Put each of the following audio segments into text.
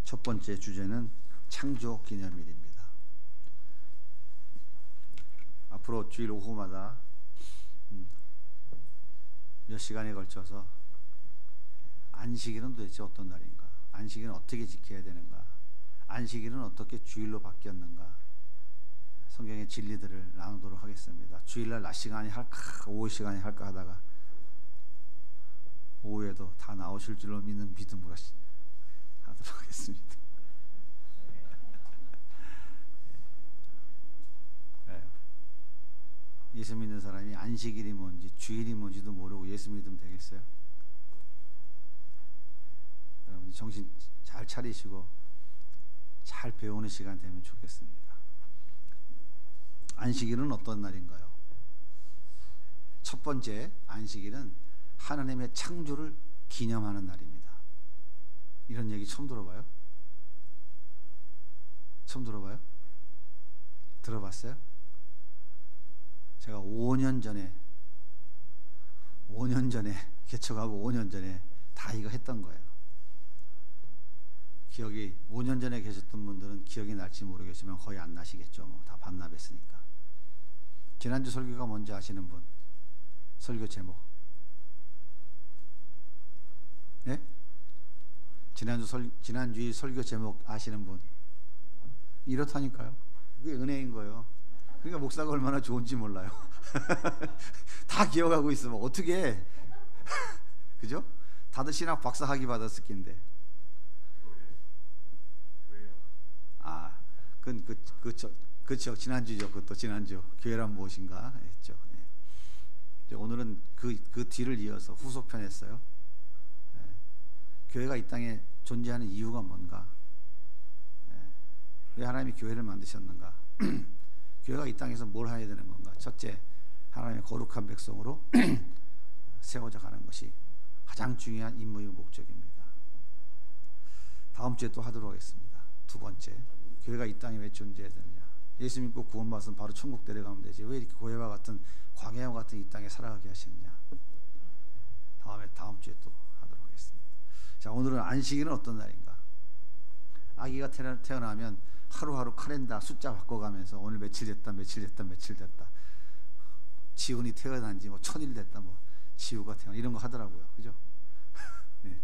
첫 번째 주제는 창조 기념일입니다. 앞으로 주일 오후마다 몇 시간에 걸쳐서 안식일은 도대체 어떤 날인가, 안식일은 어떻게 지켜야 되는가, 안식일은 어떻게 주일로 바뀌었는가, 성경의 진리들을 나누도록 하겠습니다. 주일날 낮 시간이 할까 오후 시간이 할까 하다가 오후에도 다 나오실 줄로 믿는 믿음으로 하도록 하겠습니다. 예수 믿는 사람이 안식일이 뭔지 주일이 뭔지도 모르고 예수 믿으면 되겠어요? 여러분 정신 잘 차리시고 잘 배우는 시간 되면 좋겠습니다. 안식일은 어떤 날인가요? 첫 번째, 안식일은 하나님의 창조를 기념하는 날입니다. 이런 얘기 처음 들어봐요? 처음 들어봐요? 들어봤어요? 제가 5년 전에 개척하고 5년 전에 다 이거 했던 거예요. 기억이 5년 전에 계셨던 분들은 기억이 날지 모르겠지만 거의 안 나시겠죠. 뭐 다 반납했으니까. 지난주 설교가 뭔지 아시는 분? 설교 제목. 예? 지난주 설교 제목 아시는 분? 이렇다니까요. 그게 은혜인 거예요. 그러니까 목사가 얼마나 좋은지 몰라요. 다 기억하고 있으면 어떻게 그죠? 다들 신학 박사 학위 받았을 텐데. 아, 그쵸. 지난주죠. 그것도 지난주 교회란 무엇인가 했죠. 예. 오늘은 그 뒤를 이어서 후속편 했어요. 예. 교회가 이 땅에 존재하는 이유가 뭔가? 예. 왜 하나님이 교회를 만드셨는가? 교회가 이 땅에서 뭘 해야 되는 건가? 첫째, 하나님의 거룩한 백성으로 세워져 가는 것이 가장 중요한 임무이고 목적입니다. 다음 주에 또 하도록 하겠습니다. 두 번째, 교회가 이 땅에 왜 존재해야 되느냐? 예수 믿고 구원받으면 바로 천국 데려가면 되지. 왜 이렇게 고해와 같은 광야와 같은 이 땅에 살아가게 하셨느냐? 다음 주에 또 하도록 하겠습니다. 자, 오늘은 안식일은 어떤 날인가? 아기가 태어나면 하루하루 카렌다 숫자 바꿔가면서 오늘 며칠 됐다. 지훈이 태어난 지 뭐 1000일 됐다. 뭐 지우가 태어나 이런 거 하더라고요. 그죠? 네.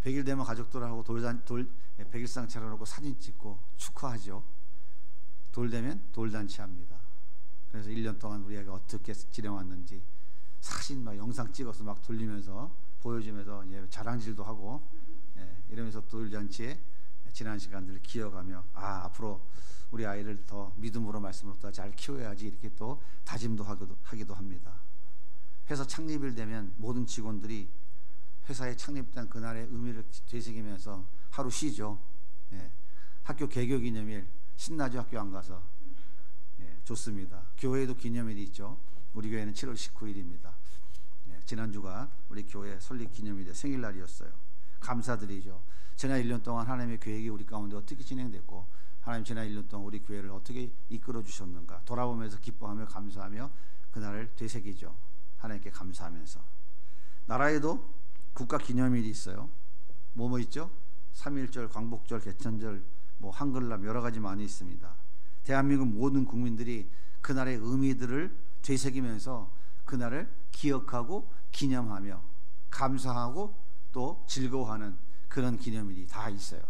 100일 되면 가족들하고 100일상 차려놓고 사진 찍고 축하하죠. 돌 되면 돌잔치 합니다. 그래서 1년 동안 우리 애가 어떻게 지내왔는지 사진 막 영상 찍어서 막 돌리면서 보여주면서 이제 자랑질도 하고, 이러면서 돌잔치에 지난 시간들을 기억하며 앞으로 우리 아이를 더 믿음으로 말씀으로 더 잘 키워야지 이렇게 또 다짐도 하기도 합니다. 회사 창립일 되면 모든 직원들이 회사에 창립된 그날의 의미를 되새기면서 하루 쉬죠. 학교 개교기념일 신나죠. 학교 안 가서. 좋습니다. 교회에도 기념일이 있죠. 우리 교회는 7월 19일입니다. 지난주가 우리 교회 설립 기념일의 생일날이었어요. 감사드리죠. 지난 1년 동안 하나님의 계획이 우리 가운데 어떻게 진행됐고 하나님 지난 1년 동안 우리 교회를 어떻게 이끌어 주셨는가 돌아보면서 기뻐하며 감사하며 그날을 되새기죠. 하나님께 감사하면서. 나라에도 국가 기념일이 있어요. 뭐 있죠? 3.1절, 광복절, 개천절, 뭐 한글날 여러 가지 많이 있습니다. 대한민국 모든 국민들이 그날의 의미들을 되새기면서 그날을 기억하고 기념하며 감사하고 또 즐거워하는 그런 기념일이 다 있어요.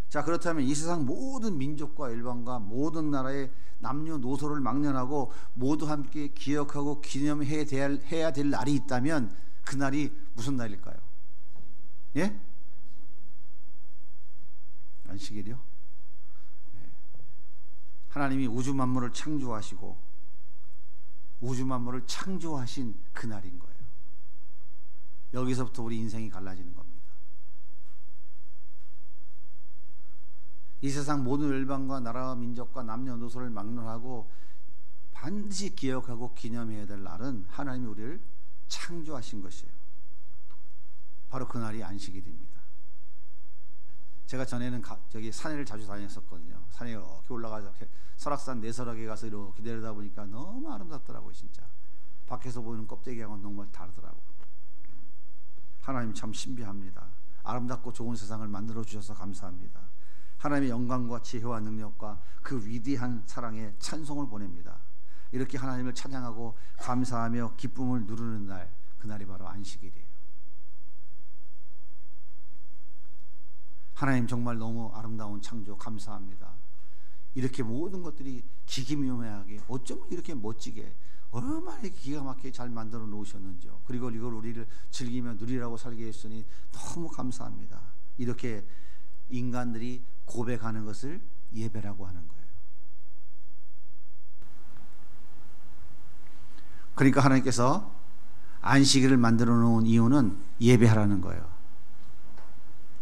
자, 그렇다면 이 세상 모든 민족과 일반과 모든 나라의 남녀노소를 막론하고 모두 함께 기억하고 기념해야 될 날이 있다면 그 날이 무슨 날일까요? 예? 안식일이요? 하나님이 우주 만물을 창조하시고 우주 만물을 창조하신 그 날인 거예요. 여기서부터 우리 인생이 갈라지는 겁니다. 이 세상 모든 열방과 나라와 민족과 남녀노소를 막론하고 반드시 기억하고 기념해야 될 날은 하나님이 우리를 창조하신 것이에요. 바로 그 날이 안식일입니다. 제가 전에는 저기 산에를 자주 다녔었거든요. 산에 이렇게 올라가서 설악산 내설악에 가서 이렇게 내려다 보니까 너무 아름답더라고요. 진짜 밖에서 보이는 껍데기하고는 정말 다르더라고요. 하나님 참 신비합니다. 아름답고 좋은 세상을 만들어 주셔서 감사합니다. 하나님의 영광과 지혜와 능력과 그 위대한 사랑에 찬송을 보냅니다. 이렇게 하나님을 찬양하고 감사하며 기쁨을 누르는 날, 그날이 바로 안식일이에요. 하나님 정말 너무 아름다운 창조 감사합니다. 이렇게 모든 것들이 기기묘묘하게 어쩌면 이렇게 멋지게 얼마나 기가 막히게 잘 만들어 놓으셨는지요. 그리고 이걸 우리를 즐기며 누리라고 살게 했으니 너무 감사합니다. 이렇게 인간들이 고백하는 것을 예배라고 하는 거예요. 그러니까 하나님께서 안식일을 만들어 놓은 이유는 예배하라는 거예요.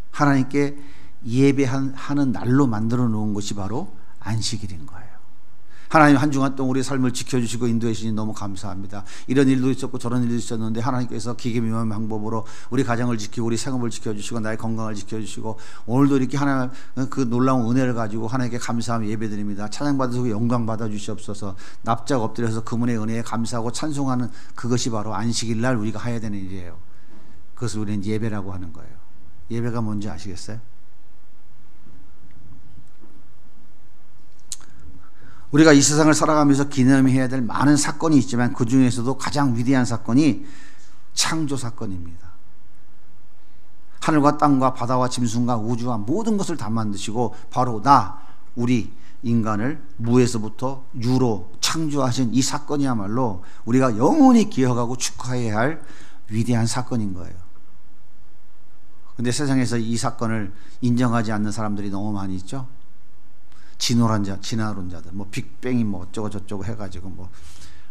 하나님께 예배하는 날로 만들어 놓은 것이 바로 안식일인 거예요. 하나님 한 주간 동안 우리의 삶을 지켜주시고 인도해 주시니 너무 감사합니다. 이런 일도 있었고 저런 일도 있었는데 하나님께서 기계묘한 방법으로 우리 가정을 지키고 우리 생업을 지켜주시고 나의 건강을 지켜주시고 오늘도 이렇게 하나님 그 놀라운 은혜를 가지고 하나님께 감사하며 예배드립니다. 찬양받으시고 영광 받아주시옵소서. 납작 엎드려서 그분의 은혜에 감사하고 찬송하는 그것이 바로 안식일 날 우리가 해야 되는 일이에요. 그것을 우리는 예배라고 하는 거예요. 예배가 뭔지 아시겠어요? 우리가 이 세상을 살아가면서 기념해야 될 많은 사건이 있지만 그 중에서도 가장 위대한 사건이 창조 사건입니다. 하늘과 땅과 바다와 짐승과 우주와 모든 것을 다 만드시고 바로 우리 인간을 무에서부터 유로 창조하신 이 사건이야말로 우리가 영원히 기억하고 축하해야 할 위대한 사건인 거예요. 근데 세상에서 이 사건을 인정하지 않는 사람들이 너무 많이 있죠. 진화론자들, 빅뱅이 어쩌고 저쩌고 해가지고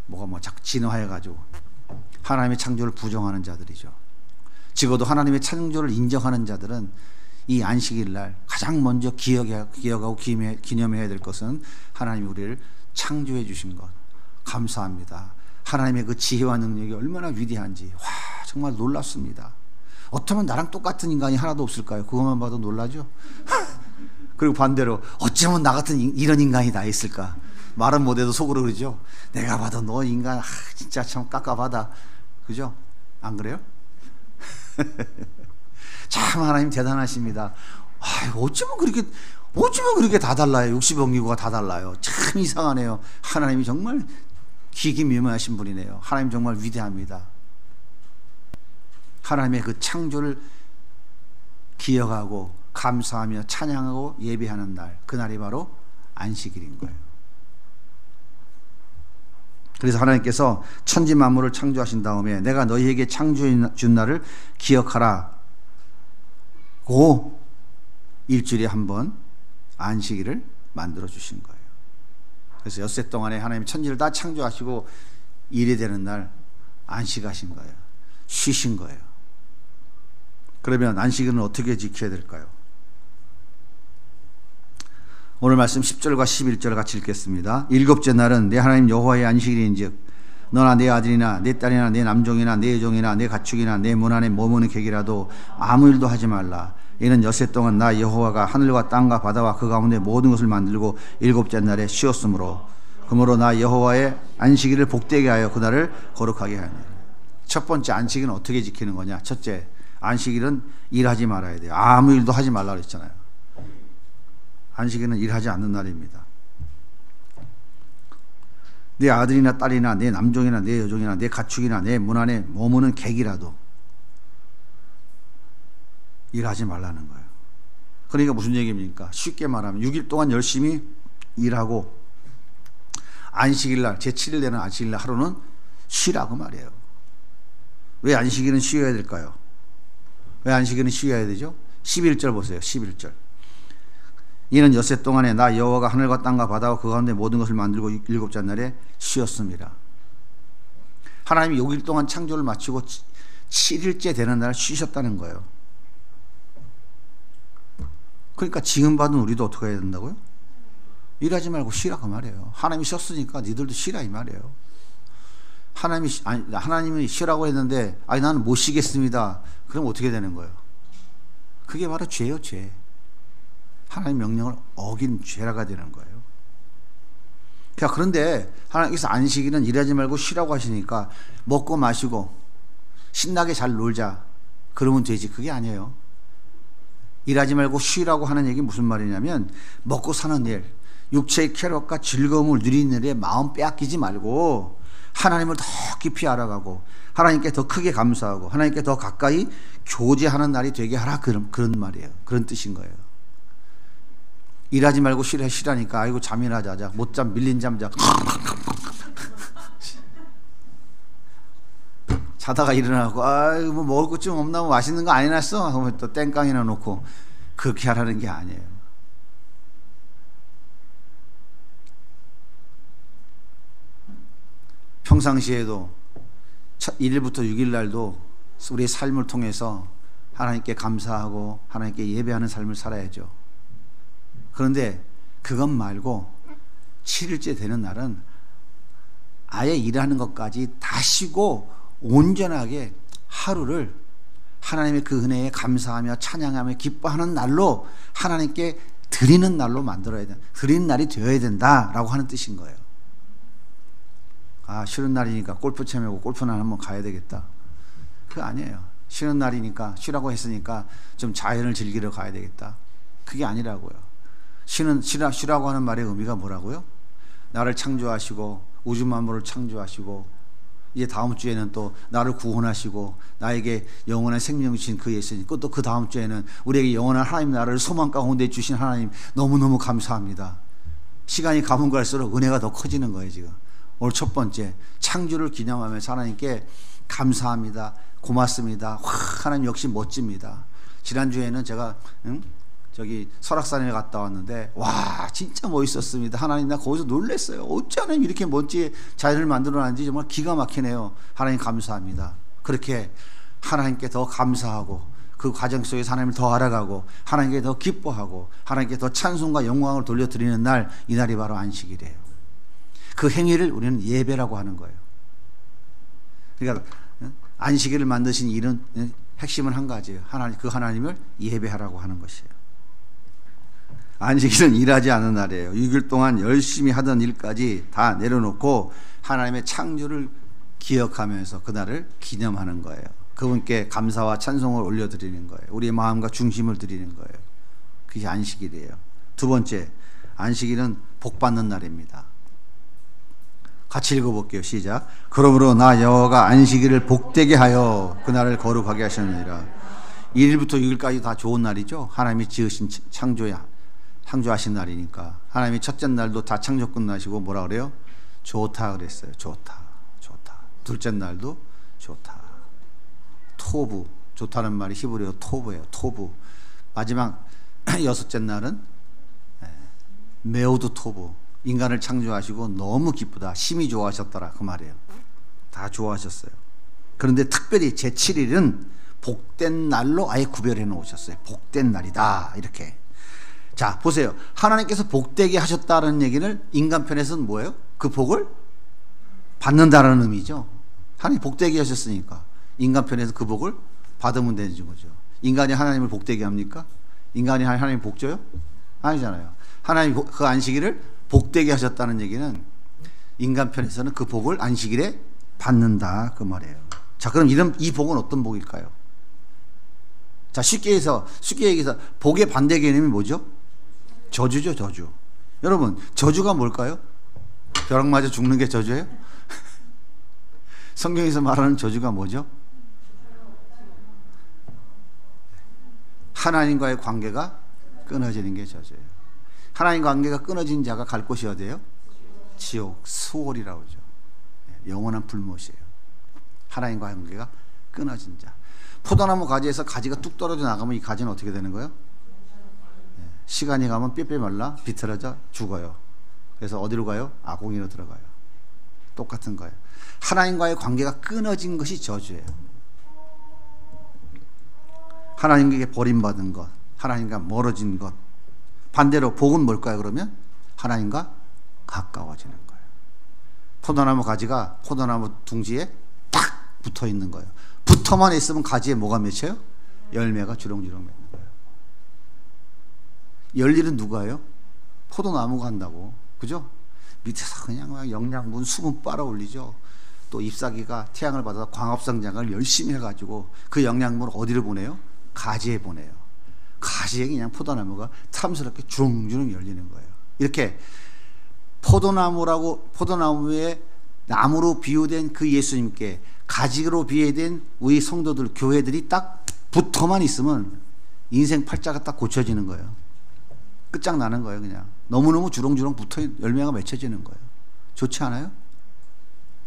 뭐가 자꾸 진화해가지고 하나님의 창조를 부정하는 자들이죠. 적어도 하나님의 창조를 인정하는 자들은 이 안식일 날 가장 먼저 기억하고 기념해야 될 것은 하나님이 우리를 창조해 주신 것. 감사합니다. 하나님의 그 지혜와 능력이 얼마나 위대한지 정말 놀랍습니다. 어쩌면 나랑 똑같은 인간이 하나도 없을까요? 그것만 봐도 놀라죠. 그리고 반대로 어쩌면 나 같은 이런 인간이 다 있을까? 말은 못해도 속으로 그러죠. 내가 봐도 너 인간 진짜 참 깝깝하다. 그죠? 안 그래요? 참 하나님 대단하십니다. 어쩌면 그렇게 다 달라요. 60억 인구가 다 달라요. 참 이상하네요. 하나님이 정말 기기묘묘하신 분이네요. 하나님 정말 위대합니다. 하나님의 그 창조를 기억하고 감사하며 찬양하고 예배하는 날, 그날이 바로 안식일인 거예요. 그래서 하나님께서 천지 만물을 창조하신 다음에 내가 너희에게 창조해 준 날을 기억하라 고 일주일에 한 번 안식일을 만들어 주신 거예요. 그래서 엿새 동안에 하나님이 천지를 다 창조하시고 일이 되는 날 안식하신 거예요. 쉬신 거예요. 그러면 안식일은 어떻게 지켜야 될까요? 오늘 말씀 10절과 11절 같이 읽겠습니다. 일곱째 날은 내 하나님 여호와의 안식일인즉 너나 내 아들이나 내 딸이나 내 남종이나 내 여종이나 내 가축이나 내 문 안에 머무는 객이라도 아무 일도 하지 말라. 이는 엿새 동안 나 여호와가 하늘과 땅과 바다와 그 가운데 모든 것을 만들고 일곱째 날에 쉬었으므로 그러므로 나 여호와의 안식일을 복되게 하여 그날을 거룩하게 하니. 첫 번째 안식일은 어떻게 지키는 거냐? 첫째, 안식일은 일하지 말아야 돼요. 아무 일도 하지 말라 그랬잖아요. 안식일은 일하지 않는 날입니다. 내 아들이나 딸이나 내 남종이나 내 여종이나 내 가축이나 내 문 안에 머무는 객이라도 일하지 말라는 거예요. 그러니까 무슨 얘기입니까? 쉽게 말하면 6일 동안 열심히 일하고 안식일날 제7일 되는 안식일날 하루는 쉬라고 말이에요. 왜 안식일은 쉬어야 될까요? 왜 안식일은 쉬어야 되죠? 11절 보세요. 11절. 이는 엿새 동안에 나 여호와가 하늘과 땅과 바다와 그 가운데 모든 것을 만들고 일곱째 날에 쉬었습니다. 하나님이 6일 동안 창조를 마치고 7일째 되는 날 쉬셨다는 거예요. 그러니까 지금 받은 우리도 어떻게 해야 된다고요? 일하지 말고 쉬라고 말이에요. 하나님이 쉬었으니까 니들도 쉬라 이 말이에요. 하나님이 쉬라고 했는데 나는 못 쉬겠습니다. 그럼 어떻게 되는 거예요? 그게 바로 죄예요, 죄. 하나님 명령을 어긴 죄라가 되는 거예요. 그런데 하나님께서 안식일은 일하지 말고 쉬라고 하시니까 먹고 마시고 신나게 잘 놀자 그러면 되지. 그게 아니에요. 일하지 말고 쉬라고 하는 얘기 무슨 말이냐면 먹고 사는 일, 육체의 쾌락과 즐거움을 누리는 일에 마음 빼앗기지 말고 하나님을 더 깊이 알아가고 하나님께 더 크게 감사하고 하나님께 더 가까이 교제하는 날이 되게 하라, 그런 말이에요. 그런 뜻인 거예요. 일하지 말고 쉬라니까 아이고 잠이나 자자, 못잠 밀린 잠 자. 자다가 일어나고 아이고 뭐 먹을 것 좀 없나, 뭐 맛있는 거 안 해놨어 하면 또 땡깡이나 놓고, 그렇게 하라는 게 아니에요. 평상시에도 1일부터 6일 날도 우리의 삶을 통해서 하나님께 감사하고 하나님께 예배하는 삶을 살아야죠. 그런데 그것 말고 7일째 되는 날은 아예 일하는 것까지 다 쉬고 온전하게 하루를 하나님의 그 은혜에 감사하며 찬양하며 기뻐하는 날로 하나님께 드리는 날로 만들어야 돼. 드리는 날이 되어야 된다라고 하는 뜻인 거예요. 아, 쉬는 날이니까 골프 체험하고 골프나 한번 가야 되겠다. 그게 아니에요. 쉬는 날이니까, 쉬라고 했으니까 좀 자연을 즐기러 가야 되겠다. 그게 아니라고요. 쉬라고 하는 말의 의미가 뭐라고요? 나를 창조하시고 우주 만물을 창조하시고 이제 다음 주에는 또 나를 구원하시고 나에게 영원한 생명 주신 그 예수님, 또 그 다음 주에는 우리에게 영원한 하나님 나라를 소망 가운데 주신 하나님 너무너무 감사합니다. 시간이 가면 갈수록 은혜가 더 커지는 거예요. 지금 오늘 첫 번째 창조를 기념하면서 하나님께 감사합니다, 고맙습니다. 하나님 역시 멋집니다. 지난주에는 제가 저기 설악산에 갔다 왔는데 와 진짜 멋있었습니다. 하나님 나 거기서 놀랐어요. 어찌 하나님 이렇게 멋지게 자연을 만들어놨는지 정말 기가 막히네요. 하나님 감사합니다. 그렇게 하나님께 더 감사하고 그 과정 속에서 하나님을 더 알아가고 하나님께 더 기뻐하고 하나님께 더 찬송과 영광을 돌려드리는 날, 이 날이 바로 안식일이에요. 그 행위를 우리는 예배라고 하는 거예요. 그러니까 안식일을 만드신 일은 핵심은 한 가지예요. 그 하나님을 예배하라고 하는 것이에요. 안식일은 일하지 않은 날이에요. 6일 동안 열심히 하던 일까지 다 내려놓고 하나님의 창조를 기억하면서 그날을 기념하는 거예요. 그분께 감사와 찬송을 올려드리는 거예요. 우리의 마음과 중심을 드리는 거예요. 그게 안식일이에요. 두 번째, 안식일은 복받는 날입니다. 같이 읽어볼게요. 시작. 그러므로 나 여호와가 안식일을 복되게 하여 그날을 거룩하게 하셨느니라. 1일부터 6일까지 다 좋은 날이죠. 하나님이 지으신 창조하신 날이니까. 하나님이 첫째 날도 다 창조 끝나시고 뭐라 그래요? 좋다 그랬어요. 좋다. 둘째 날도 좋다. 토부, 좋다는 말이 히브리어 토부예요. 토부. 마지막 여섯째 날은 메오드 토부. 인간을 창조하시고 너무 기쁘다, 심히 좋아하셨더라, 그 말이에요. 다 좋아하셨어요. 그런데 특별히 제7일은 복된 날로 아예 구별해 놓으셨어요. 복된 날이다, 이렇게. 자, 보세요. 하나님께서 복되게 하셨다는 얘기는 인간 편에서는 뭐예요? 그 복을 받는다라는 의미죠. 하나님 복되게 하셨으니까 인간 편에서 그 복을 받으면 되는 거죠. 인간이 하나님을 복되게 합니까? 인간이 하나님 복 줘요? 아니잖아요. 하나님 그 안식일을 복되게 하셨다는 얘기는 인간 편에서는 그 복을 안식일에 받는다, 그 말이에요. 자, 그럼 이 복은 어떤 복일까요? 자, 쉽게 얘기해서 복의 반대 개념이 뭐죠? 저주죠, 저주. 여러분, 저주가 뭘까요? 벼락 맞아 죽는 게 저주예요? 성경에서 말하는 저주가 뭐죠? 하나님과의 관계가 끊어지는 게 저주예요. 하나님과 관계가 끊어진 자가 갈 곳이 어디예요? 지옥, 수월이라고 그러죠. 영원한 불못이에요. 하나님과 관계가 끊어진 자. 포도나무 가지에서 가지가 뚝 떨어져 나가면 이 가지는 어떻게 되는 거예요? 시간이 가면 삐삐 말라 비틀어져 죽어요. 그래서 어디로 가요? 아공이로 들어가요. 똑같은 거예요. 하나님과의 관계가 끊어진 것이 저주예요. 하나님께 버림받은 것, 하나님과 멀어진 것. 반대로 복은 뭘까요? 그러면 하나님과 가까워지는 거예요. 포도나무 가지가 포도나무 둥지에 딱 붙어 있는 거예요. 붙어만 있으면 가지에 뭐가 맺혀요? 열매가 주렁주렁 맺는 거예요. 열 일은 누가 해요? 포도나무가 한다고. 그죠? 밑에서 그냥 막 영양분, 수분 빨아 올리죠. 또 잎사귀가 태양을 받아서 광합성장을 열심히 해가지고 그 영양분을 어디로 보내요? 가지에 보내요. 가지에 그냥 포도나무가 탐스럽게 주렁주렁 열리는 거예요. 이렇게 포도나무에 나무로 비유된 그 예수님께 가지로 비유된 우리 성도들, 교회들이 딱 붙어만 있으면 인생 팔자가 딱 고쳐지는 거예요. 끝장나는 거예요. 그냥 너무너무 주렁주렁 붙어 열매가 맺혀지는 거예요. 좋지 않아요?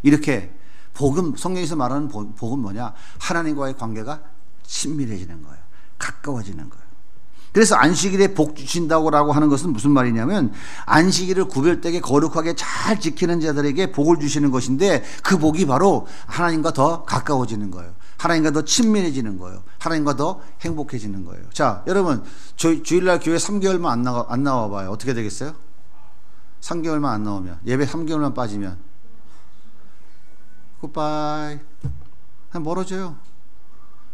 이렇게 복음, 성경에서 말하는 복음 뭐냐? 하나님과의 관계가 친밀해지는 거예요. 가까워지는 거예요. 그래서 안식일에 복 주신다고 하는 것은 무슨 말이냐면 안식일을 구별되게 거룩하게 잘 지키는 자들에게 복을 주시는 것인데 그 복이 바로 하나님과 더 가까워지는 거예요. 하나님과 더 친밀해지는 거예요. 하나님과 더 행복해지는 거예요. 자, 여러분 주일날 교회 3개월만 안 나와 봐요. 어떻게 되겠어요? 3개월만 안 나오면, 예배 3개월만 빠지면 굿바이, 그냥 멀어져요.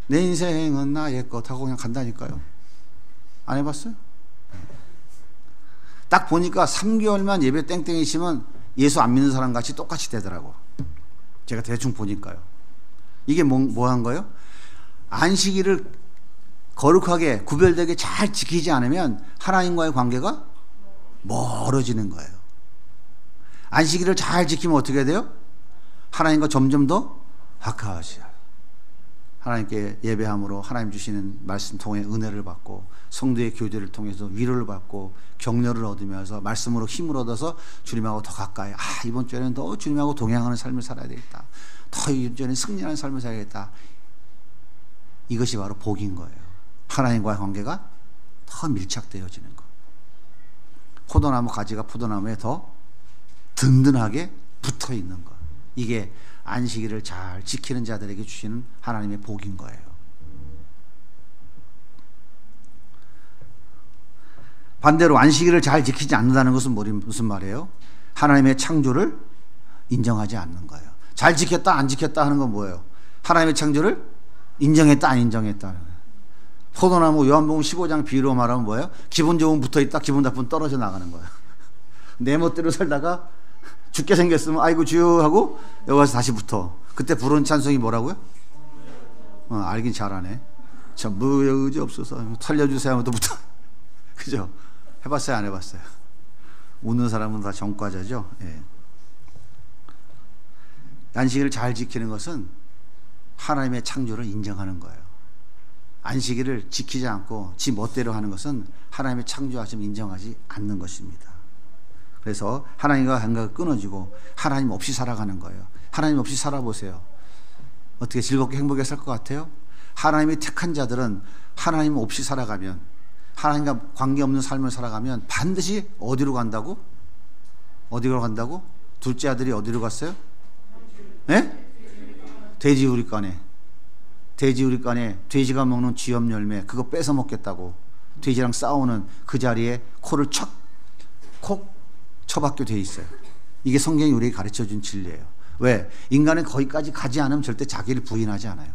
내 인생은 나의 것 하고 그냥 간다니까요. 안 해봤어요? 딱 보니까 3개월만 예배 땡땡이시면 예수 안 믿는 사람 같이 똑같이 되더라고. 제가 대충 보니까요. 이게 뭐 한 거예요? 안식일을 거룩하게 구별되게 잘 지키지 않으면 하나님과의 관계가 멀어지는 거예요. 안식일을 잘 지키면 어떻게 돼요? 하나님과 점점 더 가까워져요. 하나님께 예배함으로 하나님 주시는 말씀 통해 은혜를 받고 성도의 교제를 통해서 위로를 받고 격려를 얻으면서 말씀으로 힘을 얻어서 주님하고 더 가까이, 이번 주에는 더 주님하고 동행하는 삶을 살아야 되겠다. 더 이번 주에는 승리하는 삶을 살아야겠다. 이것이 바로 복인 거예요. 하나님과의 관계가 더 밀착되어지는 것. 포도나무 가지가 포도나무에 더 든든하게 붙어 있는 것. 이게 안식일을 잘 지키는 자들에게 주시는 하나님의 복인 거예요. 반대로 안식일을 잘 지키지 않는다는 것은 무슨 말이에요? 하나님의 창조를 인정하지 않는 거예요. 잘 지켰다 안 지켰다 하는 건 뭐예요? 하나님의 창조를 인정했다 안 인정했다. 포도나무 요한복음 15장 비유로 말하면 뭐예요? 기분 좋으면 붙어있다, 기분 나쁘면 떨어져 나가는 거예요. 내 멋대로 살다가 죽게 생겼으면 아이고 주여 하고 여기 와서 다시 붙어. 그때 부르는 찬송이 뭐라고요? 알긴 잘하네. 전부의 의지 없어서 살려주세요 하면 또 붙어. 그죠? 해봤어요 안 해봤어요? 웃는 사람은 다 전과자죠. 예. 안식일을 잘 지키는 것은 하나님의 창조를 인정하는 거예요. 안식일을 지키지 않고 지 멋대로 하는 것은 하나님의 창조하심을 인정하지 않는 것입니다. 그래서 하나님과 관계가 끊어지고 하나님 없이 살아가는 거예요. 하나님 없이 살아보세요. 어떻게 즐겁게 행복하게 살 것 같아요? 하나님이 택한 자들은 하나님 없이 살아가면, 하나님과 관계없는 삶을 살아가면 반드시 어디로 간다고? 어디로 간다고? 둘째 아들이 어디로 갔어요? 네? 돼지우리간에. 돼지우리간에 돼지가 먹는 쥐염 열매 그거 뺏어 먹겠다고 돼지랑 싸우는 그 자리에 코를 콕 쳐박게 돼 있어요. 이게 성경이 우리에게 가르쳐준 진리예요. 왜? 인간은 거기까지 가지 않으면 절대 자기를 부인하지 않아요.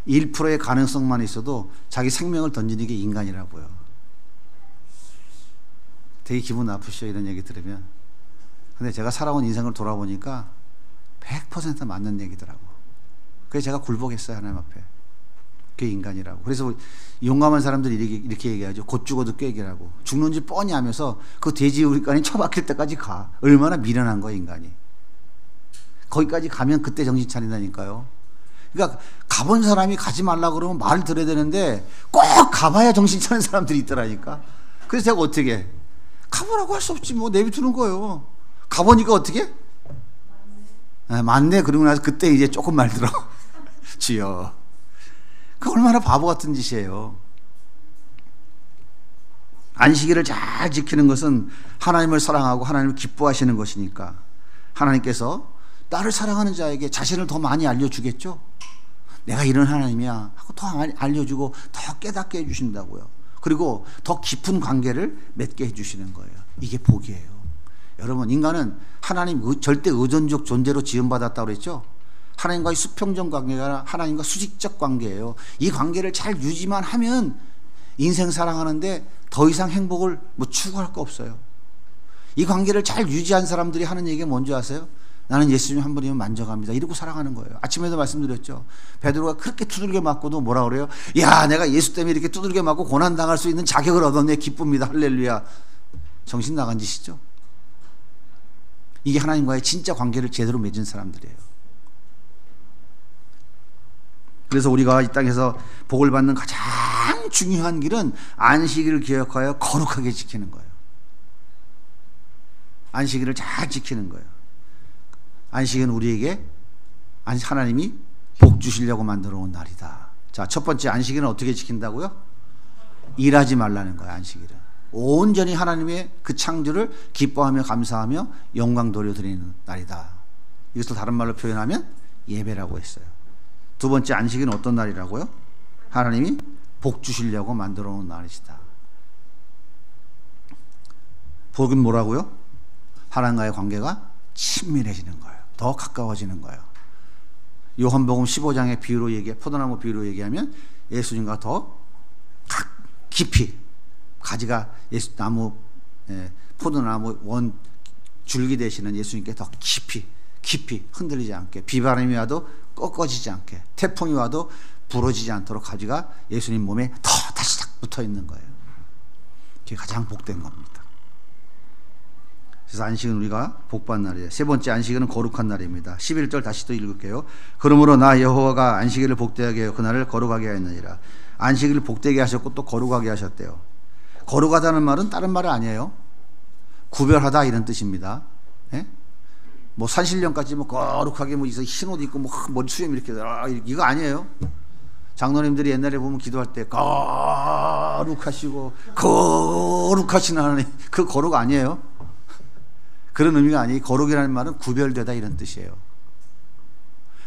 1%의 가능성만 있어도 자기 생명을 던지는 게 인간이라고요. 되게 기분 나쁘시죠? 이런 얘기 들으면. 근데 제가 살아온 인생을 돌아보니까 100% 맞는 얘기더라고. 그래서 제가 굴복했어요. 하나님 앞에. 그게 인간이라고. 그래서 용감한 사람들이 이렇게 얘기하죠. 곧 죽어도 꾀기라고. 죽는지 뻔히 하면서 그 돼지우리간이 처박힐 때까지 가. 얼마나 미련한 거야 인간이. 거기까지 가면 그때 정신 차린다니까요. 그러니까 가본 사람이 가지 말라 그러면 말을 들어야 되는데 꼭 가봐야 정신 차리는 사람들이 있더라니까. 그래서 제가 어떻게 해? 가보라고 할 수 없지 뭐. 내비두는 거예요. 가보니까 어떻게? 맞네. 그러고 나서 그때 이제 조금 말 들어. 주여. 그 얼마나 바보 같은 짓이에요. 안식일을 잘 지키는 것은 하나님을 사랑하고 하나님을 기뻐하시는 것이니까 하나님께서 나를 사랑하는 자에게 자신을 더 많이 알려주겠죠. 내가 이런 하나님이야 하고 더 알려주고 더 깨닫게 해주신다고요. 그리고 더 깊은 관계를 맺게 해주시는 거예요. 이게 복이에요. 여러분, 인간은 하나님 절대 의존적 존재로 지음받았다고 그랬죠. 하나님과의 수평적 관계가 아니라 하나님과 수직적 관계예요. 이 관계를 잘 유지만 하면 인생 살아가는데 더 이상 행복을 추구할 거 없어요. 이 관계를 잘 유지한 사람들이 하는 얘기가 뭔지 아세요? 나는 예수님 한 분이면 만족합니다. 이러고 살아가는 거예요. 아침에도 말씀드렸죠. 베드로가 그렇게 두들겨 맞고도 뭐라 그래요? 야, 내가 예수 때문에 이렇게 두들겨 맞고 고난당할 수 있는 자격을 얻었네. 기쁩니다. 할렐루야. 정신 나간 짓이죠. 이게 하나님과의 진짜 관계를 제대로 맺은 사람들이에요. 그래서 우리가 이 땅에서 복을 받는 가장 중요한 길은 안식일을 기억하여 거룩하게 지키는 거예요. 안식일을 잘 지키는 거예요. 안식은 우리에게 하나님이 복 주시려고 만들어 온 날이다. 자, 첫 번째 안식일은 어떻게 지킨다고요? 일하지 말라는 거예요. 안식일은 온전히 하나님의 그 창조를 기뻐하며 감사하며 영광 돌려드리는 날이다. 이것을 다른 말로 표현하면 예배라고 했어요. 두 번째 안식일은 어떤 날이라고요? 하나님이 복 주시려고 만들어 놓은 날이다. 복은 뭐라고요? 하나님과의 관계가 친밀해지는 거예요. 더 가까워지는 거예요. 요한복음 15장의 비유로 포도나무 비유로 얘기하면 예수님과 더 깊이 가지가 나무 포도나무 원 줄기 되시는 예수님께 더 깊이 흔들리지 않게, 비바람이 와도 꺾어지지 않게, 태풍이 와도 부러지지 않도록 가지가 예수님 몸에 더 다시 붙어 있는 거예요. 그게 가장 복된 겁니다. 그래서 안식은 우리가 복받는 날이에요. 세 번째 안식일은 거룩한 날입니다. 11절 다시 또 읽을게요. 그러므로 나 여호와가 안식일을 복되게 하여 그날을 거룩하게 하였느니라. 안식일을 복되게 하셨고 또 거룩하게 하셨대요. 거룩하다는 말은 다른 말은 아니에요. 구별하다 이런 뜻입니다. 예? 뭐 산신령까지 뭐 거룩하게 뭐 흰 옷 입고 뭐 머리 수염 이렇게 이거 아니에요. 장로님들이 옛날에 보면 기도할 때 거룩하시고 거룩하신 하나님, 그 거룩 아니에요. 그런 의미가 아니에요. 거룩이라는 말은 구별되다 이런 뜻이에요.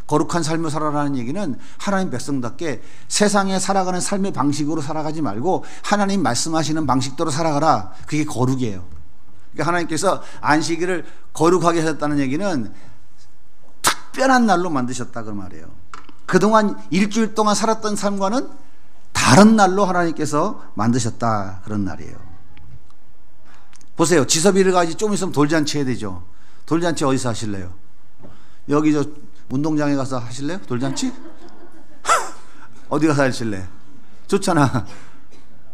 거룩한 삶을 살아라는 얘기는 하나님 백성답게 세상에 살아가는 삶의 방식으로 살아가지 말고 하나님 말씀하시는 방식대로 살아가라. 그게 거룩이에요. 그러니까 하나님께서 안식일을 거룩하게 하셨다는 얘기는 특별한 날로 만드셨다 그 말이에요. 그동안 일주일 동안 살았던 삶과는 다른 날로 하나님께서 만드셨다 그런 날이에요. 보세요. 지섭일을 가지 좀 있으면 돌잔치 해야 되죠. 돌잔치 어디서 하실래요? 여기 저 운동장에 가서 하실래요? 돌잔치? 어디 가서 하실래? 좋잖아.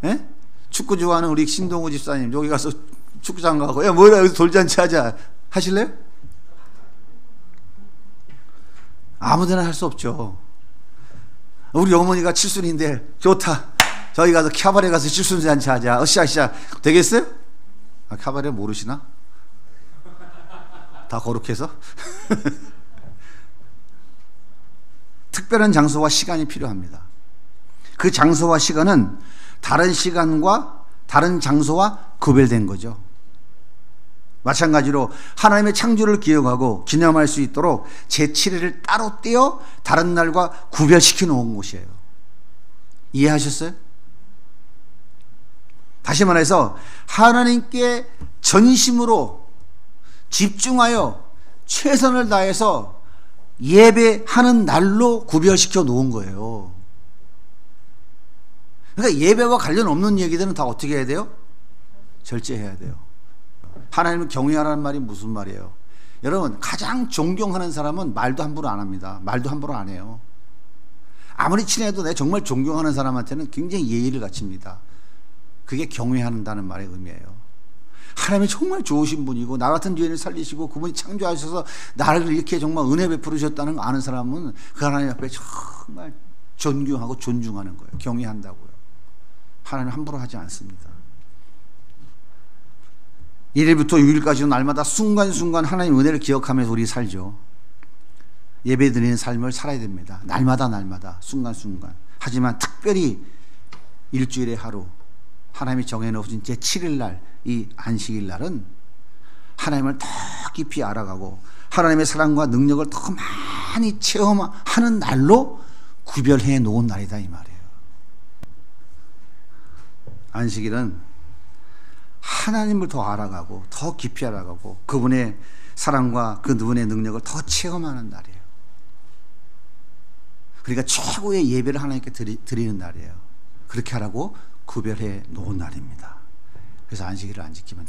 예? 축구 좋아하는 우리 신동우 집사님 여기 가서 축구장 가고 야 뭐라 여기서 돌잔치 하자 하실래요? 아무데나 할 수 없죠. 우리 어머니가 칠순인데 좋다. 저기 가서 캬바레 가서 칠순잔치 하자. 으쌰으쌰 되겠어요? 아, 캬바레 모르시나? 다 거룩해서? 특별한 장소와 시간이 필요합니다. 그 장소와 시간은 다른 시간과 다른 장소와 구별된 거죠. 마찬가지로 하나님의 창조를 기억하고 기념할 수 있도록 제7일을 따로 떼어 다른 날과 구별시켜 놓은 곳이에요. 이해하셨어요? 다시 말해서 하나님께 전심으로 집중하여 최선을 다해서 예배하는 날로 구별시켜 놓은 거예요. 그러니까 예배와 관련 없는 얘기들은 다 어떻게 해야 돼요? 절제해야 돼요. 하나님을 경외하라는 말이 무슨 말이에요? 여러분, 가장 존경하는 사람은 말도 함부로 안 합니다. 말도 함부로 안 해요. 아무리 친해도 내가 정말 존경하는 사람한테는 굉장히 예의를 갖춥니다. 그게 경외한다는 말의 의미예요. 하나님이 정말 좋으신 분이고 나 같은 죄인을 살리시고 그분이 창조하셔서 나를 이렇게 정말 은혜 베풀으셨다는 거 아는 사람은 그 하나님 앞에 정말 존경하고 존중하는 거예요. 경외한다고요. 하나님 함부로 하지 않습니다. 1일부터 6일까지는 날마다 순간순간 하나님 은혜를 기억하면서 우리 살죠. 예배드리는 삶을 살아야 됩니다. 날마다 순간순간. 하지만 특별히 일주일에 하루 하나님이 정해놓으신 제7일 날, 이 안식일 날은 하나님을 더 깊이 알아가고 하나님의 사랑과 능력을 더 많이 체험하는 날로 구별해 놓은 날이다 이 말이에요. 안식일은 하나님을 더 알아가고 더 깊이 알아가고 그분의 사랑과 그분의 능력을 더 체험하는 날이에요. 그러니까 최고의 예배를 하나님께 드리는 날이에요. 그렇게 하라고 구별해 놓은 날입니다. 그래서 안식일을 안 지키면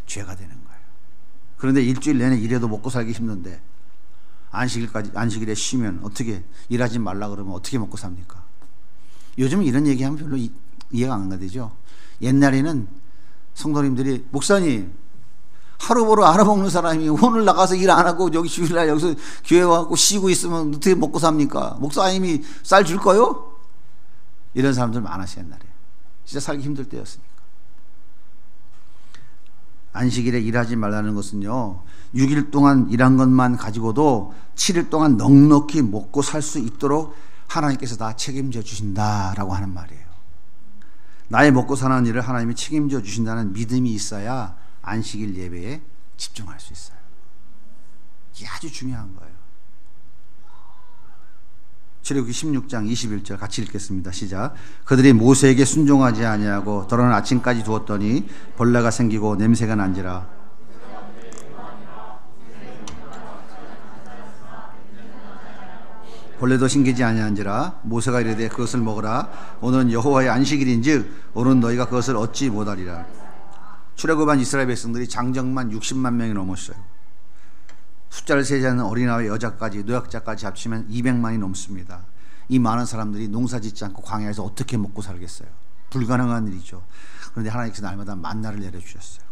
죄가 되는 거예요. 그런데 일주일 내내 일해도 먹고 살기 힘든데 안식일에 쉬면 어떻게, 일하지 말라 그러면 어떻게 먹고 삽니까? 요즘은 이런 얘기하면 별로 이해가 안 가되죠. 옛날에는 성도님들이 목사님 하루 보러 알아먹는 사람이 오늘 나가서 일 안 하고 여기 주일날 여기서 교회 와서 쉬고 있으면 어떻게 먹고 삽니까? 목사님이 쌀 줄 거요? 이런 사람들 많았어요. 옛날에 진짜 살기 힘들 때였으니까. 안식일에 일하지 말라는 것은요, 6일 동안 일한 것만 가지고도 7일 동안 넉넉히 먹고 살 수 있도록 하나님께서 다 책임져 주신다라고 하는 말이에요. 나의 먹고 사는 일을 하나님이 책임져 주신다는 믿음이 있어야 안식일 예배에 집중할 수 있어요. 이게 아주 중요한 거예요. 출애굽기 16장 21절 같이 읽겠습니다. 시작. 그들이 모세에게 순종하지 아니하고 더러는 아침까지 두었더니 벌레가 생기고 냄새가 난지라. 벌레도 신기지 아니한지라. 모세가 이르되 그것을 먹으라. 오늘은 여호와의 안식일인즉 오늘 너희가 그것을 얻지 못하리라. 출애굽한 이스라엘 백성들이 장정만 60만 명이 넘었어요. 숫자를 세지 않는 어린아이 여자까지 노약자까지 합치면 200만이 넘습니다. 이 많은 사람들이 농사 짓지 않고 광야에서 어떻게 먹고 살겠어요? 불가능한 일이죠. 그런데 하나님께서 날마다 만나를 내려주셨어요.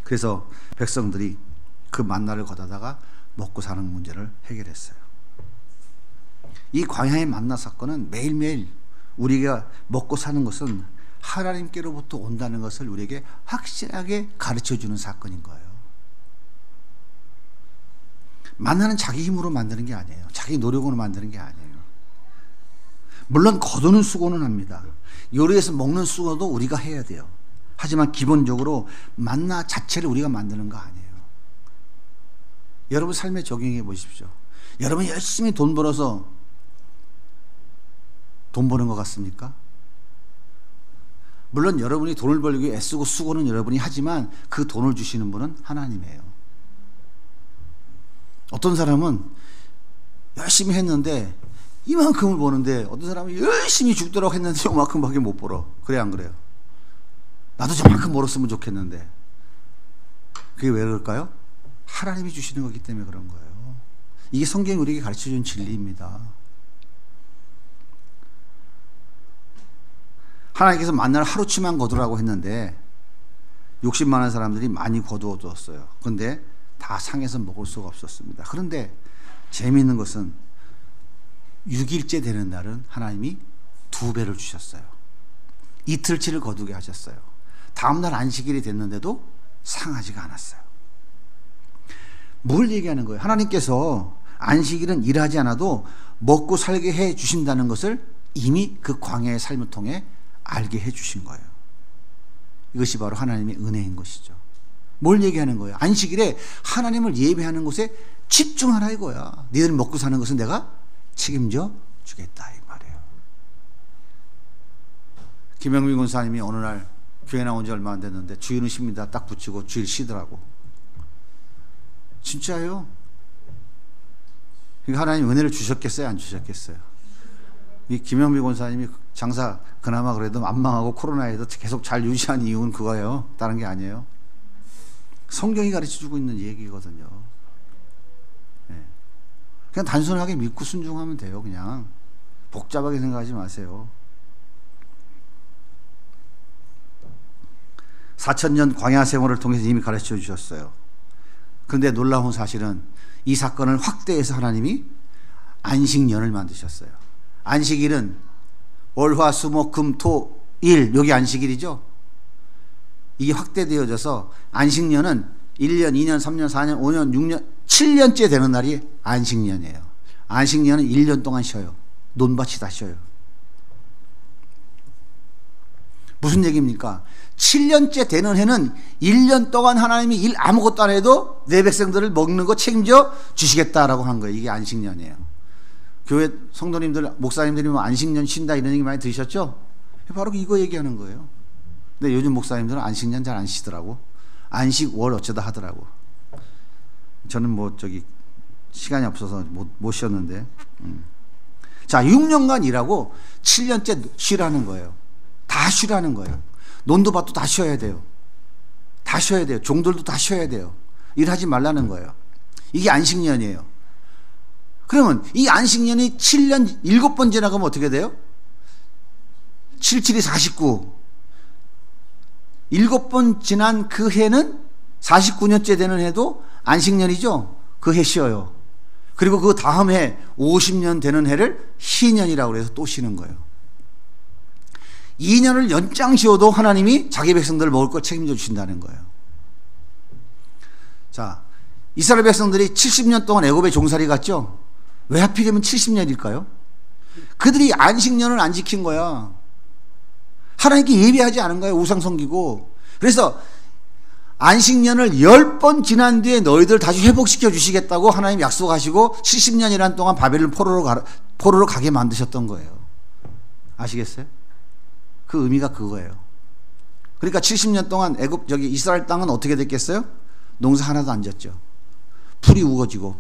그래서 백성들이 그 만나를 걷어다가 먹고 사는 문제를 해결했어요. 이 광야의 만나 사건은 매일매일 우리가 먹고 사는 것은 하나님께로부터 온다는 것을 우리에게 확실하게 가르쳐주는 사건인 거예요. 만나는 자기 힘으로 만드는 게 아니에요. 자기 노력으로 만드는 게 아니에요. 물론 거두는 수고는 합니다. 요리해서 먹는 수고도 우리가 해야 돼요. 하지만 기본적으로 만나 자체를 우리가 만드는 거 아니에요. 여러분 삶에 적용해 보십시오. 여러분 열심히 돈 벌어서 돈 버는 것 같습니까? 물론 여러분이 돈을 벌기 위해 애쓰고 수고는 여러분이 하지만 그 돈을 주시는 분은 하나님이에요. 어떤 사람은 열심히 했는데 이만큼을 버는데 어떤 사람은 열심히 죽도록 했는데 요만큼밖에 못 벌어. 그래 안 그래요? 나도 저만큼 벌었으면 좋겠는데. 그게 왜 그럴까요? 하나님이 주시는 거기 때문에 그런 거예요. 이게 성경이 우리에게 가르쳐준 진리입니다. 하나님께서 만나를 하루치만 거두라고 했는데 욕심 많은 사람들이 많이 거두어 두었어요. 그런데 다 상해서 먹을 수가 없었습니다. 그런데 재미있는 것은 6일째 되는 날은 하나님이 2배를 주셨어요. 이틀치를 거두게 하셨어요. 다음날 안식일이 됐는데도 상하지가 않았어요. 뭘 얘기하는 거예요? 하나님께서 안식일은 일하지 않아도 먹고 살게 해 주신다는 것을 이미 그 광야의 삶을 통해 알게 해 주신 거예요. 이것이 바로 하나님의 은혜인 것이죠. 뭘 얘기하는 거예요? 안식일에 하나님을 예배하는 곳에 집중하라 이거야. 너희들 먹고 사는 것은 내가 책임져 주겠다 이 말이에요. 김영민 권사님이 어느 날 교회 나온 지 얼마 안 됐는데 주일은 쉽니다 딱 붙이고 주일 쉬더라고. 진짜요? 하나님 은혜를 주셨겠어요? 안 주셨겠어요? 이 김영민 권사님이 장사 그나마 그래도 안 망하고 코로나에도 계속 잘 유지한 이유는 그거예요. 다른 게 아니에요. 성경이 가르쳐주고 있는 얘기거든요. 네. 그냥 단순하게 믿고 순종하면 돼요. 그냥 복잡하게 생각하지 마세요. 4000년 광야 생활을 통해서 이미 가르쳐 주셨어요. 그런데 놀라운 사실은 이 사건을 확대해서 하나님이 안식년을 만드셨어요. 안식일은 월, 화, 수, 목, 금, 토, 일 여기 안식일이죠. 이게 확대되어져서 안식년은 1년, 2년, 3년, 4년, 5년, 6년, 7년째 되는 날이 안식년이에요. 안식년은 1년 동안 쉬어요. 논밭이 다 쉬어요. 무슨 얘기입니까? 7년째 되는 해는 1년 동안 하나님이 일 아무것도 안 해도 내 백성들을 먹는 거 책임져 주시겠다라고 한 거예요. 이게 안식년이에요. 교회 성도님들, 목사님들이 뭐 안식년 쉰다 이런 얘기 많이 들으셨죠? 바로 이거 얘기하는 거예요. 근데 요즘 목사님들은 안식년 잘 안 쉬더라고. 안식월 어쩌다 하더라고. 저는 뭐 시간이 없어서 못 쉬었는데. 자, 6년간 일하고 7년째 쉬라는 거예요. 다 쉬라는 거예요. 논도 밭도 다 쉬어야 돼요. 다 쉬어야 돼요. 종들도 다 쉬어야 돼요. 일하지 말라는 거예요. 이게 안식년이에요. 그러면 이 안식년이 7년 7번 지나가면 어떻게 돼요? 7, 7이 49. 7번 지난 그 해는 49년째 되는 해도 안식년이죠. 그 해 쉬어요. 그리고 그 다음 해 50년 되는 해를 희년이라고 해서 또 쉬는 거예요. 2년을 연장 쉬어도 하나님이 자기 백성들을 먹을 걸 책임져 주신다는 거예요. 자, 이스라엘 백성들이 70년 동안 애굽에 종살이 갔죠. 왜 하필이면 70년일까요? 그들이 안식년을 안 지킨 거야. 하나님께 예배하지 않은 거예요. 우상 섬기고. 그래서 안식년을 10번 지난 뒤에 너희들 다시 회복시켜 주시겠다고 하나님 약속하시고 70년이란 동안 바벨론 포로로 가게 만드셨던 거예요. 아시겠어요? 그 의미가 그거예요. 그러니까 70년 동안 이스라엘 땅은 어떻게 됐겠어요? 농사 하나도 안 졌죠. 풀이 우거지고.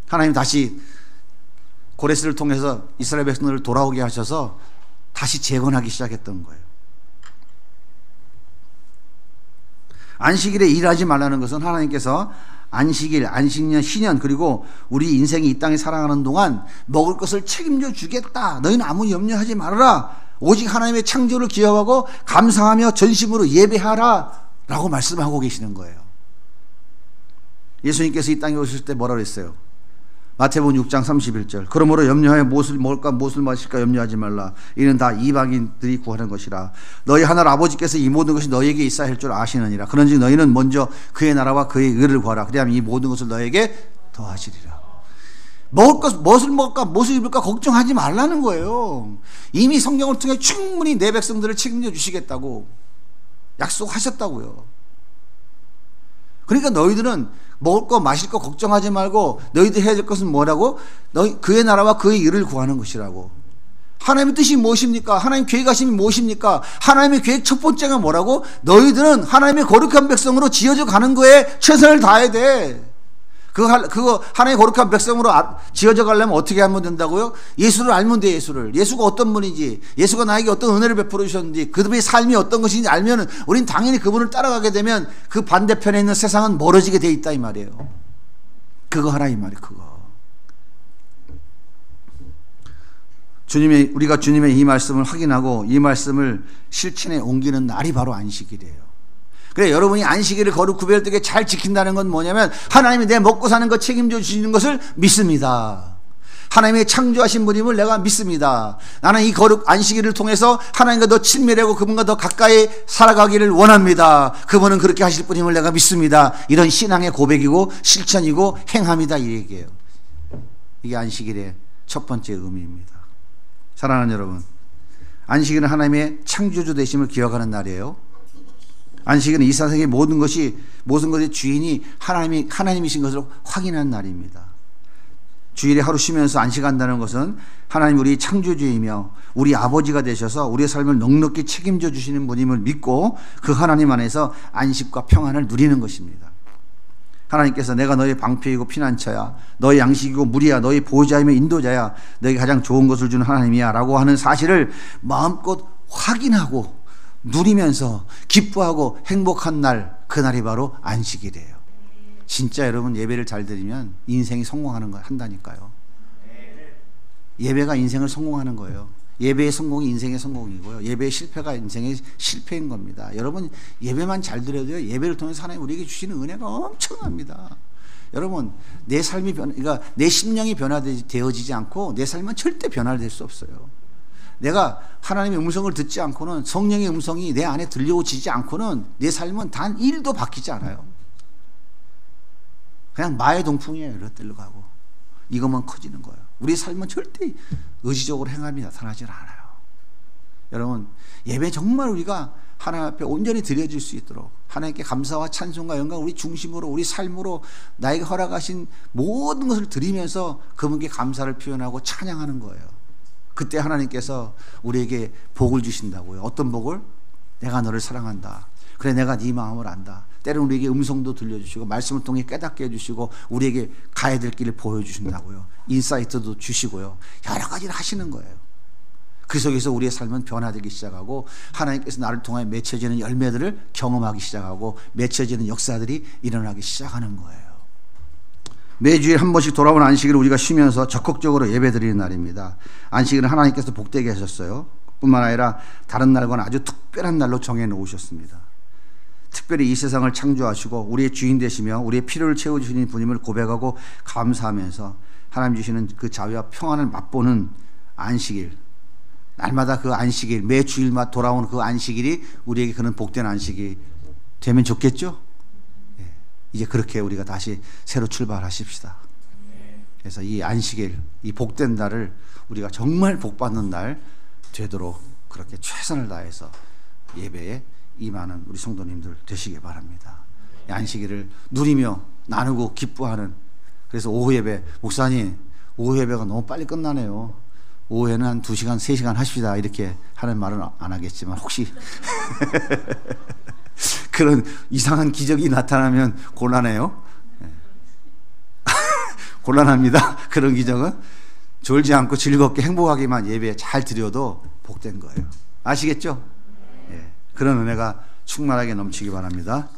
하나님 다시 고레스를 통해서 이스라엘 백성들을 돌아오게 하셔서 다시 재건하기 시작했던 거예요. 안식일에 일하지 말라는 것은 하나님께서 안식일, 안식년, 희년 그리고 우리 인생이 이 땅에 살아가는 동안 먹을 것을 책임져 주겠다. 너희는 아무 염려하지 말아라. 오직 하나님의 창조를 기억하고 감사하며 전심으로 예배하라 라고 말씀하고 계시는 거예요. 예수님께서 이 땅에 오실 때 뭐라 그랬어요? 마태복음 6장 31절. 그러므로 염려하여 무엇을 먹을까 무엇을 마실까 염려하지 말라. 이는 다 이방인들이 구하는 것이라. 너희 하늘 아버지께서 이 모든 것이 너희에게 있어야 할 줄 아시느니라. 그런즉 너희는 먼저 그의 나라와 그의 의를 구하라. 그리하면 이 모든 것을 너희에게 더하시리라. 먹을 것 무엇을 먹을까 무엇을 입을까 걱정하지 말라는 거예요. 이미 성경을 통해 충분히 내 백성들을 책임져 주시겠다고 약속하셨다고요. 그러니까 너희들은 먹을 거 마실 거 걱정하지 말고 너희들 해야 될 것은 뭐라고? 그의 나라와 그의 일을 구하는 것이라고. 하나님의 뜻이 무엇입니까? 하나님 계획하심이 무엇입니까? 하나님의 계획 첫 번째가 뭐라고? 너희들은 하나님의 거룩한 백성으로 지어져 가는 거에 최선을 다해야 돼. 그거 하나님의 거룩한 백성으로 지어져 가려면 어떻게 하면 된다고요? 예수를 알면 돼. 예수가 어떤 분인지, 예수가 나에게 어떤 은혜를 베풀어 주셨는지, 그들의 삶이 어떤 것인지 알면은 우린 당연히 그분을 따라가게 되면 그 반대편에 있는 세상은 멀어지게 돼 있다 이 말이에요. 그거 하라 이 말이에요. 그거. 우리가 주님의 이 말씀을 확인하고 이 말씀을 실천에 옮기는 날이 바로 안식일이에요. 그래, 여러분이 안식일을 거룩 구별되게 잘 지킨다는 건 뭐냐면 하나님이 내 먹고 사는 것 책임져 주시는 것을 믿습니다. 하나님의 창조하신 분임을 내가 믿습니다. 나는 이 거룩 안식일을 통해서 하나님과 더 친밀하고 그분과 더 가까이 살아가기를 원합니다. 그분은 그렇게 하실 분임을 내가 믿습니다. 이런 신앙의 고백이고 실천이고 행함이다 이 얘기예요. 이게 안식일의 첫 번째 의미입니다. 사랑하는 여러분, 안식일은 하나님의 창조주 되심을 기억하는 날이에요. 안식일은 이 세상의 모든 것의 주인이 하나님이신 것을 확인한 날입니다. 주일에 하루 쉬면서 안식한다는 것은 하나님 우리 창조주이며 우리 아버지가 되셔서 우리의 삶을 넉넉히 책임져 주시는 분임을 믿고 그 하나님 안에서 안식과 평안을 누리는 것입니다. 하나님께서 내가 너의 방패이고 피난처야, 너의 양식이고 물이야, 너의 보호자이며 인도자야, 너에게 가장 좋은 것을 주는 하나님이야 라고 하는 사실을 마음껏 확인하고 누리면서 기뻐하고 행복한 날, 그날이 바로 안식일이에요. 진짜 여러분 예배를 잘 드리면 인생이 성공하는 거 한다니까요. 예배가 인생을 성공하는 거예요. 예배의 성공이 인생의 성공이고요. 예배의 실패가 인생의 실패인 겁니다. 여러분 예배만 잘 드려도요, 예배를 통해서 하나님 우리에게 주시는 은혜가 엄청납니다. 여러분 내 삶이 그러니까 내 심령이 변화되어지지 않고 내 삶은 절대 변화될 수 없어요. 내가 하나님의 음성을 듣지 않고는, 성령의 음성이 내 안에 들려오지 않고는 내 삶은 단 1도 바뀌지 않아요. 그냥 마의 동풍이에요. 이렇게 가고 이것만 커지는 거예요. 우리 삶은 절대 의지적으로 행함이 나타나지 않아요. 여러분 예배 정말 우리가 하나님 앞에 온전히 드려질 수 있도록 하나님께 감사와 찬송과 영광 우리 중심으로 우리 삶으로 나에게 허락하신 모든 것을 드리면서 그분께 감사를 표현하고 찬양하는 거예요. 그때 하나님께서 우리에게 복을 주신다고요. 어떤 복을? 내가 너를 사랑한다. 그래 내가 네 마음을 안다. 때로는 우리에게 음성도 들려주시고 말씀을 통해 깨닫게 해주시고 우리에게 가야 될 길을 보여주신다고요. 인사이트도 주시고요. 여러 가지를 하시는 거예요. 그 속에서 우리의 삶은 변화되기 시작하고 하나님께서 나를 통하여 맺혀지는 열매들을 경험하기 시작하고 맺혀지는 역사들이 일어나기 시작하는 거예요. 매주일 한 번씩 돌아온 안식일을 우리가 쉬면서 적극적으로 예배드리는 날입니다. 안식일은 하나님께서 복되게 하셨어요. 뿐만 아니라 다른 날과는 아주 특별한 날로 정해놓으셨습니다. 특별히 이 세상을 창조하시고 우리의 주인 되시며 우리의 필요를 채워주시는 분임을 고백하고 감사하면서 하나님 주시는 그 자유와 평안을 맛보는 안식일, 날마다 그 안식일, 매 주일마다 돌아오는 그 안식일이 우리에게 그런 복된 안식이 되면 좋겠죠? 이제 그렇게 우리가 다시 새로 출발하십시다. 그래서 이 안식일, 이 복된 날을 우리가 정말 복받는 날 되도록 그렇게 최선을 다해서 예배에 임하는 우리 성도님들 되시기 바랍니다. 이 안식일을 누리며 나누고 기뻐하는, 그래서 오후 예배, 목사님 오후 예배가 너무 빨리 끝나네요. 오후에는 한 2시간, 3시간 하십시다. 이렇게 하는 말은 안 하겠지만 혹시 그런 이상한 기적이 나타나면 곤란해요. 곤란합니다. 그런 기적은 졸지 않고 즐겁게 행복하게만 예배 잘 드려도 복된 거예요. 아시겠죠? 그런 은혜가 충만하게 넘치기 바랍니다.